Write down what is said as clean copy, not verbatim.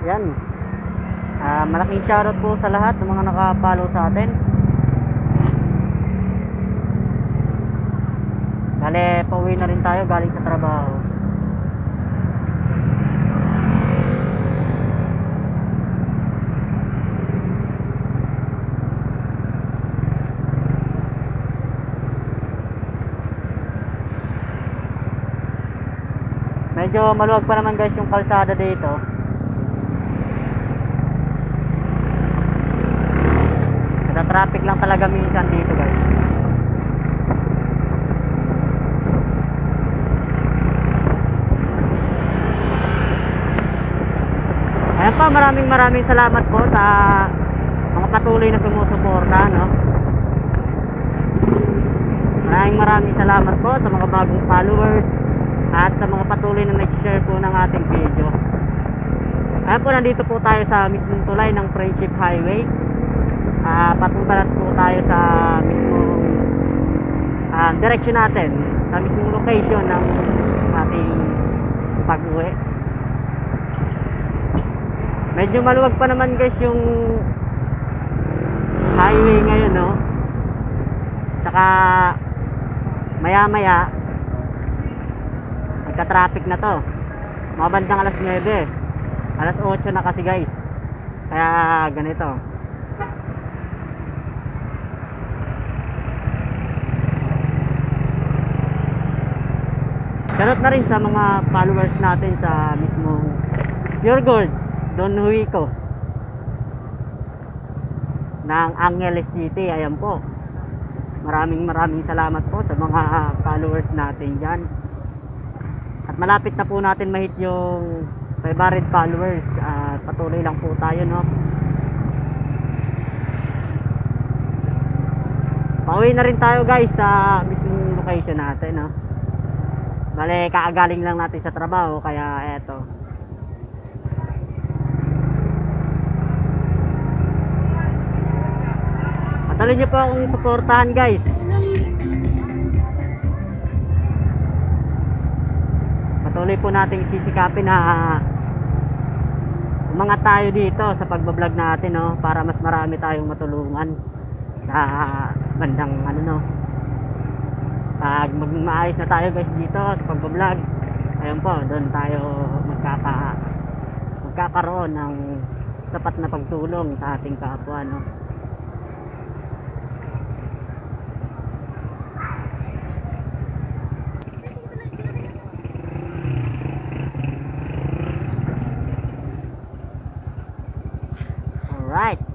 Yan. Malaking shoutout po sa lahat ng mga naka-follow sa atin. Bale, pauwi na rin tayo galing sa trabaho. Medyo maluwag pa naman guys yung kalsada dito. Traffic lang talaga minsan dito guys. Ayan pa, maraming salamat po sa mga patuloy na sumusuporta, no? Maraming salamat po sa mga bagong followers at sa mga patuloy na nag-share po ng ating video. Ayan po, nandito po tayo sa mismong tulay ng Friendship Highway. Papunta na po tayo sa mismong direction natin, sa mismong location ng ating pag-uwi. Medyo maluwag pa naman guys yung highway ngayon, no? Saka maya maya magka-traffic na to, mga bandang alas 9, alas 8 na kasi guys, kaya ganito. Shoutout na rin sa mga followers natin sa mismong Pure Gold Don Huico ng Angeles City. Ayan po, maraming salamat po sa mga followers natin dyan. At malapit na po natin mahit yung 500 followers. Patuloy lang po tayo, no? Pauwi na rin tayo guys sa mismong location natin, no? Bale, kaagaling lang natin sa trabaho, kaya eto. Patuloy nyo po akong suportahan guys. Patuloy po natin sisikapin na umangat tayo dito sa pagbablog natin, no? Para mas marami tayong matulungan sa bandang ano, no? Pag maayos na tayo guys dito sa pagbablog, ayun po, doon tayo magkakaroon ng sapat na pagtulong sa ating kapwa, no? Alright.